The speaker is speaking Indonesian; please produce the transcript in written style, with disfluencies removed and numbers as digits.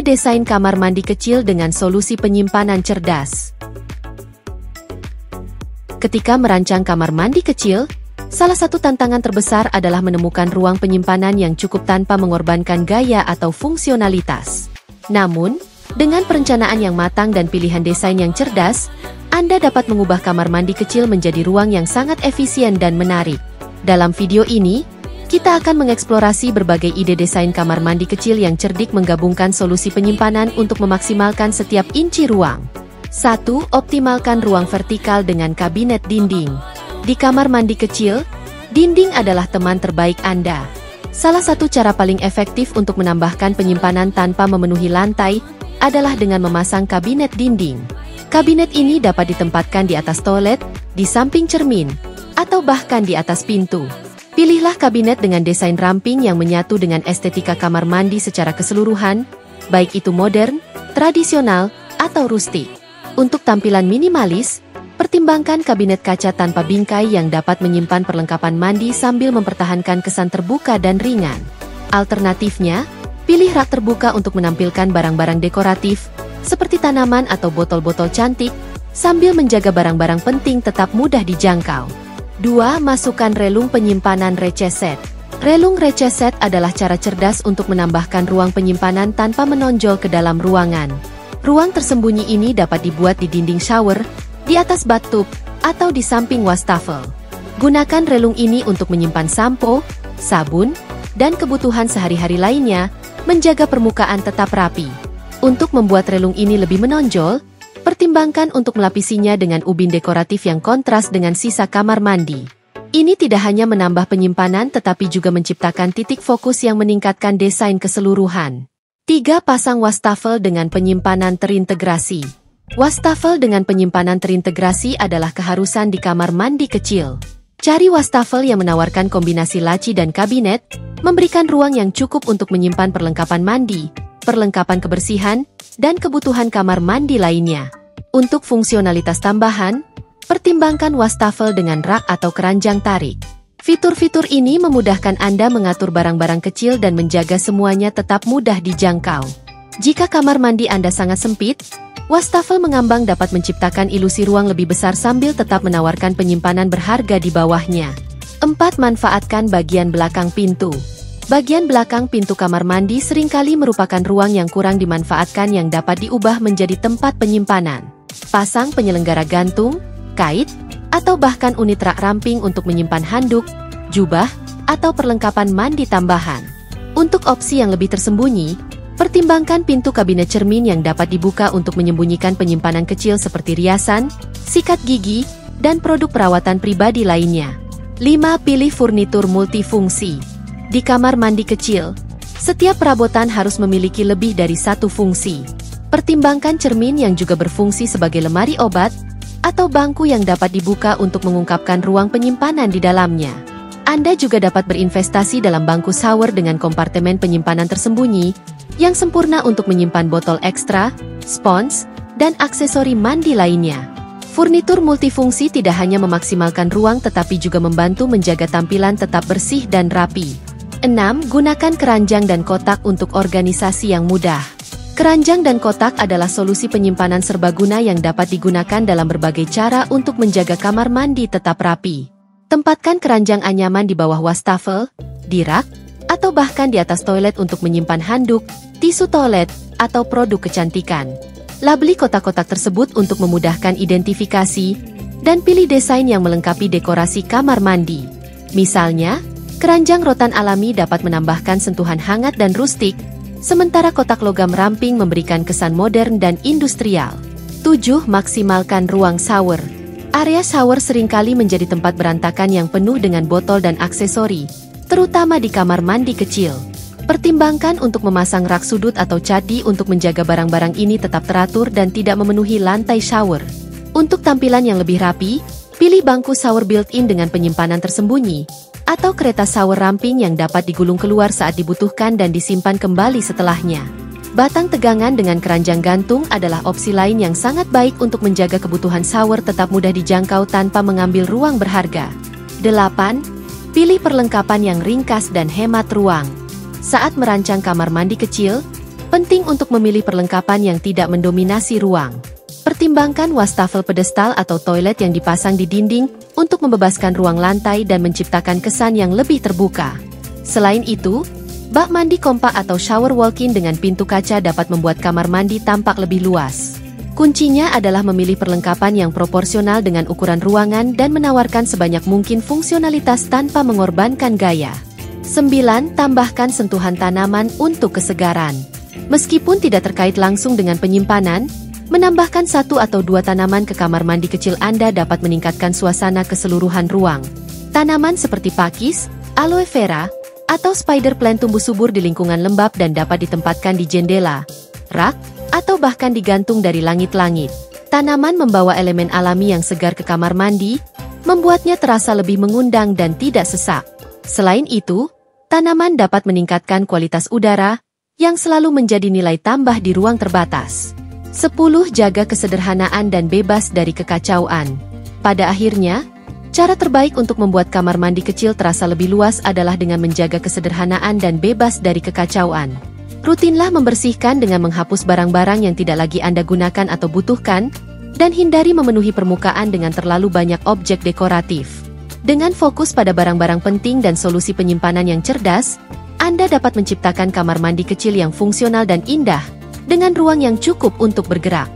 Ide desain kamar mandi kecil dengan solusi penyimpanan cerdas. Ketika merancang kamar mandi kecil, salah satu tantangan terbesar adalah menemukan ruang penyimpanan yang cukup tanpa mengorbankan gaya atau fungsionalitas. Namun, dengan perencanaan yang matang dan pilihan desain yang cerdas, Anda dapat mengubah kamar mandi kecil menjadi ruang yang sangat efisien dan menarik. Dalam video ini, kita akan mengeksplorasi berbagai ide desain kamar mandi kecil yang cerdik menggabungkan solusi penyimpanan untuk memaksimalkan setiap inci ruang. 1. Optimalkan ruang vertikal dengan kabinet dinding. Di kamar mandi kecil, dinding adalah teman terbaik Anda. Salah satu cara paling efektif untuk menambahkan penyimpanan tanpa memenuhi lantai adalah dengan memasang kabinet dinding. Kabinet ini dapat ditempatkan di atas toilet, di samping cermin, atau bahkan di atas pintu. Pilihlah kabinet dengan desain ramping yang menyatu dengan estetika kamar mandi secara keseluruhan, baik itu modern, tradisional, atau rustik. Untuk tampilan minimalis, pertimbangkan kabinet kaca tanpa bingkai yang dapat menyimpan perlengkapan mandi sambil mempertahankan kesan terbuka dan ringan. Alternatifnya, pilih rak terbuka untuk menampilkan barang-barang dekoratif, seperti tanaman atau botol-botol cantik, sambil menjaga barang-barang penting tetap mudah dijangkau. 2. Masukkan relung penyimpanan receset. Relung receset adalah cara cerdas untuk menambahkan ruang penyimpanan tanpa menonjol ke dalam ruangan. Ruang tersembunyi ini dapat dibuat di dinding shower, di atas bathtub, atau di samping wastafel. Gunakan relung ini untuk menyimpan sampo, sabun, dan kebutuhan sehari-hari lainnya, menjaga permukaan tetap rapi. Untuk membuat relung ini lebih menonjol, pertimbangkan untuk melapisinya dengan ubin dekoratif yang kontras dengan sisa kamar mandi. Ini tidak hanya menambah penyimpanan tetapi juga menciptakan titik fokus yang meningkatkan desain keseluruhan. 3. Pasang wastafel dengan penyimpanan terintegrasi. Wastafel dengan penyimpanan terintegrasi adalah keharusan di kamar mandi kecil. Cari wastafel yang menawarkan kombinasi laci dan kabinet, memberikan ruang yang cukup untuk menyimpan perlengkapan mandi, perlengkapan kebersihan, dan kebutuhan kamar mandi lainnya. Untuk fungsionalitas tambahan, pertimbangkan wastafel dengan rak atau keranjang tarik. Fitur-fitur ini memudahkan Anda mengatur barang-barang kecil dan menjaga semuanya tetap mudah dijangkau. Jika kamar mandi Anda sangat sempit, wastafel mengambang dapat menciptakan ilusi ruang lebih besar sambil tetap menawarkan penyimpanan berharga di bawahnya. 4. Manfaatkan bagian belakang pintu. Bagian belakang pintu kamar mandi seringkali merupakan ruang yang kurang dimanfaatkan yang dapat diubah menjadi tempat penyimpanan. Pasang penyelenggara gantung, kait, atau bahkan unit rak ramping untuk menyimpan handuk, jubah, atau perlengkapan mandi tambahan. Untuk opsi yang lebih tersembunyi, pertimbangkan pintu kabinet cermin yang dapat dibuka untuk menyembunyikan penyimpanan kecil seperti riasan, sikat gigi, dan produk perawatan pribadi lainnya. 5. Pilih furnitur multifungsi. Di kamar mandi kecil, setiap perabotan harus memiliki lebih dari satu fungsi. Pertimbangkan cermin yang juga berfungsi sebagai lemari obat, atau bangku yang dapat dibuka untuk mengungkapkan ruang penyimpanan di dalamnya. Anda juga dapat berinvestasi dalam bangku shower dengan kompartemen penyimpanan tersembunyi, yang sempurna untuk menyimpan botol ekstra, spons, dan aksesori mandi lainnya. Furnitur multifungsi tidak hanya memaksimalkan ruang tetapi juga membantu menjaga tampilan tetap bersih dan rapi. 6. Gunakan keranjang dan kotak untuk organisasi yang mudah. Keranjang dan kotak adalah solusi penyimpanan serbaguna yang dapat digunakan dalam berbagai cara untuk menjaga kamar mandi tetap rapi. Tempatkan keranjang anyaman di bawah wastafel, di rak, atau bahkan di atas toilet untuk menyimpan handuk, tisu toilet, atau produk kecantikan. Labeli kotak-kotak tersebut untuk memudahkan identifikasi, dan pilih desain yang melengkapi dekorasi kamar mandi. Misalnya, keranjang rotan alami dapat menambahkan sentuhan hangat dan rustik, sementara kotak logam ramping memberikan kesan modern dan industrial. 7. Maksimalkan ruang shower. Area shower seringkali menjadi tempat berantakan yang penuh dengan botol dan aksesori, terutama di kamar mandi kecil. Pertimbangkan untuk memasang rak sudut atau cadi untuk menjaga barang-barang ini tetap teratur dan tidak memenuhi lantai shower. Untuk tampilan yang lebih rapi, pilih bangku shower built-in dengan penyimpanan tersembunyi, atau kereta shower ramping yang dapat digulung keluar saat dibutuhkan dan disimpan kembali setelahnya. Batang tegangan dengan keranjang gantung adalah opsi lain yang sangat baik untuk menjaga kebutuhan shower tetap mudah dijangkau tanpa mengambil ruang berharga. 8. Pilih perlengkapan yang ringkas dan hemat ruang. Saat merancang kamar mandi kecil, Penting untuk memilih perlengkapan yang tidak mendominasi ruang. Pertimbangkan wastafel pedestal atau toilet yang dipasang di dinding untuk membebaskan ruang lantai dan menciptakan kesan yang lebih terbuka. Selain itu, bak mandi kompak atau shower walk-in dengan pintu kaca dapat membuat kamar mandi tampak lebih luas. Kuncinya adalah memilih perlengkapan yang proporsional dengan ukuran ruangan dan menawarkan sebanyak mungkin fungsionalitas tanpa mengorbankan gaya. 9. Tambahkan sentuhan tanaman untuk kesegaran. Meskipun tidak terkait langsung dengan penyimpanan, menambahkan 1 atau 2 tanaman ke kamar mandi kecil Anda dapat meningkatkan suasana keseluruhan ruang. Tanaman seperti pakis, aloe vera, atau spider plant tumbuh subur di lingkungan lembab dan dapat ditempatkan di jendela, rak, atau bahkan digantung dari langit-langit. Tanaman membawa elemen alami yang segar ke kamar mandi, membuatnya terasa lebih mengundang dan tidak sesak. Selain itu, tanaman dapat meningkatkan kualitas udara, yang selalu menjadi nilai tambah di ruang terbatas. 10. Jaga kesederhanaan dan bebas dari kekacauan. Pada akhirnya, cara terbaik untuk membuat kamar mandi kecil terasa lebih luas adalah dengan menjaga kesederhanaan dan bebas dari kekacauan. Rutinlah membersihkan dengan menghapus barang-barang yang tidak lagi Anda gunakan atau butuhkan, dan hindari memenuhi permukaan dengan terlalu banyak objek dekoratif. Dengan fokus pada barang-barang penting dan solusi penyimpanan yang cerdas, Anda dapat menciptakan kamar mandi kecil yang fungsional dan indah, dengan ruang yang cukup untuk bergerak.